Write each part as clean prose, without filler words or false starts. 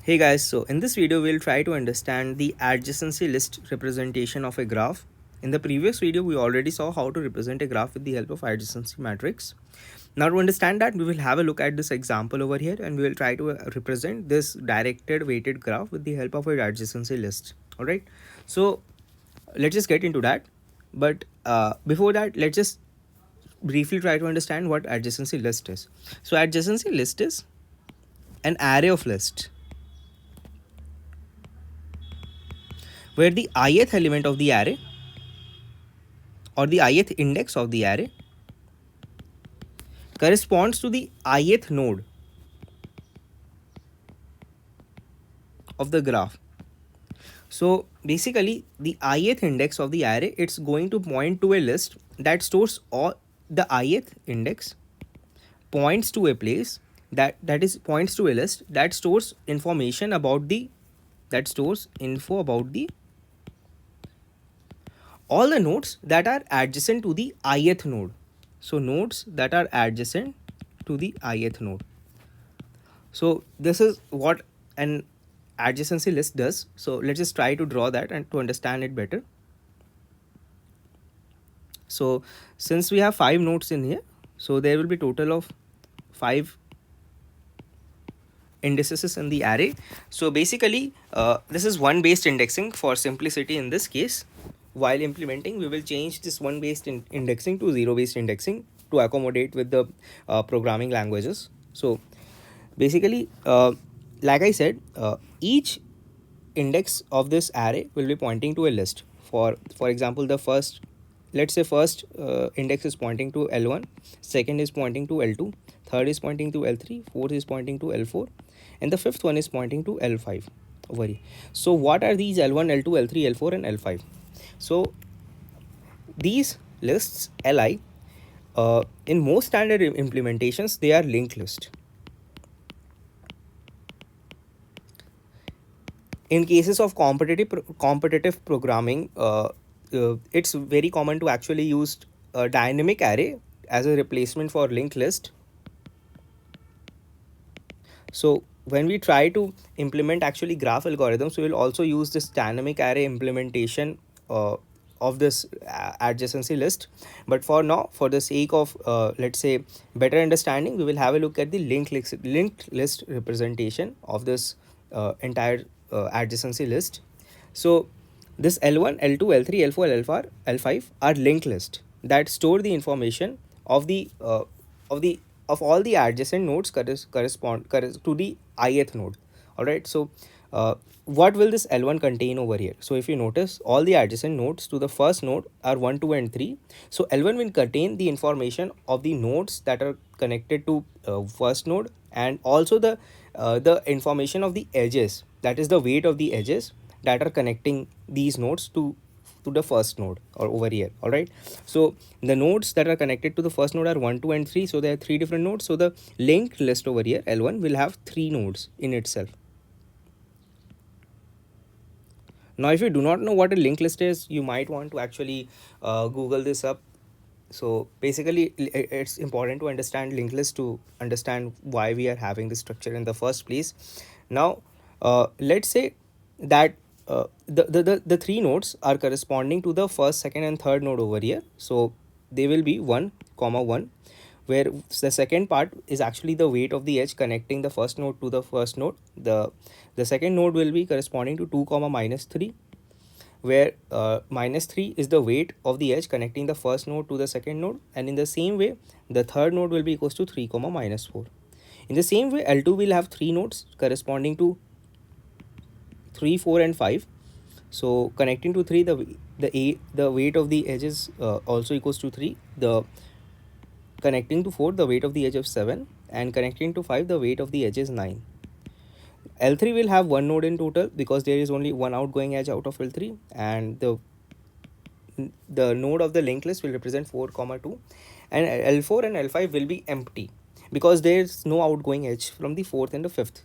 Hey guys, so in this video we'll try to understand the adjacency list representation of a graph. In the previous video we already saw how to represent a graph with the help of adjacency matrix. Now to understand that, we will have a look at this example over here and we will try to represent this directed weighted graph with the help of an adjacency list. Alright, so let's just get into that. But before that, let's just briefly try to understand what adjacency list is. So adjacency list is an array of lists where the ith element of the array or the ith index of the array corresponds to the ith node of the graph. So basically the ith index of the array, it's going to point to a list that stores all the ith index points to a place that is points to a list that stores information about the info about the all the nodes that are adjacent to the ith node. So nodes that are adjacent to the ith node. So this is what an adjacency list does. So let's just try to draw that and to understand it better. So since we have 5 nodes in here, so there will be total of 5 indices in the array. So basically this is one based indexing for simplicity. In this case, while implementing, we will change this one based indexing to 0 based indexing to accommodate with the programming languages. So basically like I said, each index of this array will be pointing to a list. For example, the first, let's say first index is pointing to L1, second is pointing to L2, third is pointing to L3, fourth is pointing to L4, and the fifth one is pointing to L5 over here. So what are these L1, L2, L3, L4 and L5? So these lists Li, in most standard implementations, they are linked list. In cases of competitive programming, it's very common to actually use a dynamic array as a replacement for linked list. So when we try to implement actually graph algorithms, we will also use this dynamic array implementation of this adjacency list. But for now, for the sake of let's say better understanding, we will have a look at the linked list representation of this entire adjacency list. So this L1, L2, L3, L4, L4, L5 are linked list that store the information of the of all the adjacent nodes correspond to the ith node. All right, so what will this L1 contain over here? So if you notice, all the adjacent nodes to the first node are 1, 2 and 3. So L1 will contain the information of the nodes that are connected to first node, and also the information of the edges, that is the weight of the edges that are connecting these nodes to the first node or over here. All right, so the nodes that are connected to the first node are 1, 2 and 3. So there are 3 different nodes. So the linked list over here, L1, will have 3 nodes in itself. Now if you do not know what a linked list is, you might want to actually Google this up. So basically it's important to understand linked list to understand why we are having this structure in the first place. Now let's say that the 3 nodes are corresponding to the first, second and third node over here. So they will be 1, 1, where the second part is actually the weight of the edge connecting the first node to the first node. The second node will be corresponding to 2, -3, where -3 is the weight of the edge connecting the first node to the second node, and in the same way the third node will be equals to 3, -4. In the same way, L2 will have 3 nodes corresponding to 3, 4 and 5. So connecting to 3, the weight of the edge is also equals to 3. The connecting to 4, the weight of the edge of 7, and connecting to 5, the weight of the edge is 9. L3 will have 1 node in total because there is only one outgoing edge out of L3, and the node of the linked list will represent 4, 2, and L4 and L5 will be empty because there is no outgoing edge from the fourth and the fifth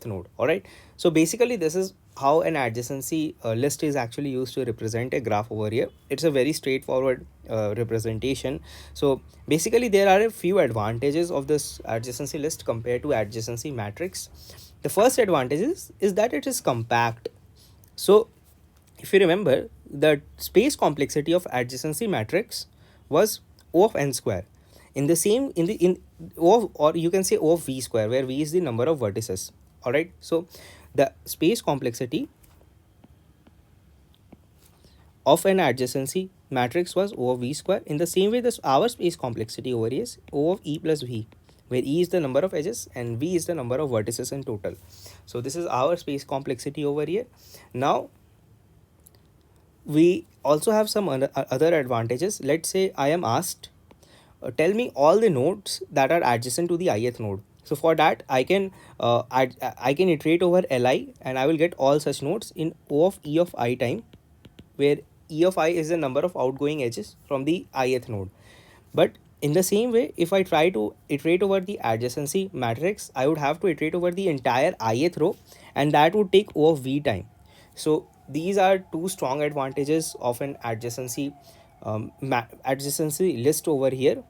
node. All right, so basically this is how an adjacency list is actually used to represent a graph over here. It's a very straightforward representation. So basically there are a few advantages of this adjacency list compared to adjacency matrix. The first advantage is that it is compact. So if you remember, the space complexity of adjacency matrix was O of n square. In the same in O of, or you can say O of v square, where v is the number of vertices. All right. So the space complexity of an adjacency matrix was O of v square. In the same way, this our space complexity over here is O of e plus v, where e is the number of edges and v is the number of vertices in total. So this is our space complexity over here. Now we also have some other advantages. Let's say I am asked, tell me all the nodes that are adjacent to the ith node. So for that I can I can iterate over li, and I will get all such nodes in O of e of I time, where e of I is the number of outgoing edges from the ith node. But in the same way, if I try to iterate over the adjacency matrix, I would have to iterate over the entire ith row, and that would take O of v time. So these are two strong advantages of an adjacency adjacency list over here.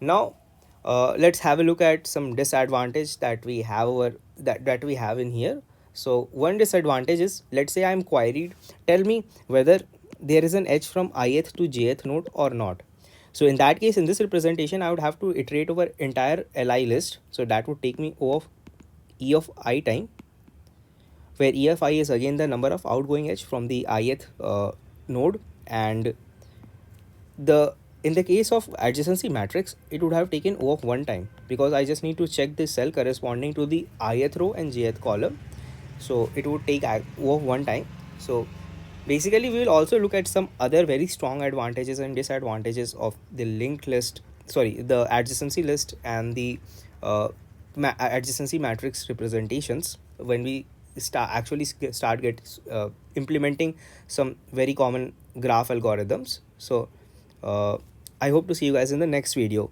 Now let's have a look at some disadvantage that we have over that we have in here. So one disadvantage is, let's say I'm queried, tell me whether there is an edge from ith to jth node or not. So in that case, in this representation, I would have to iterate over entire li list. So that would take me O of e of I time, where e of I is again the number of outgoing edge from the ith node. And the in the case of adjacency matrix, it would have taken O of 1 time, because I just need to check the cell corresponding to the ith row and jth column. So it would take O of 1 time. So basically we will also look at some other very strong advantages and disadvantages of the linked list, sorry, the adjacency list and the adjacency matrix representations when we start implementing some very common graph algorithms. So I hope to see you guys in the next video.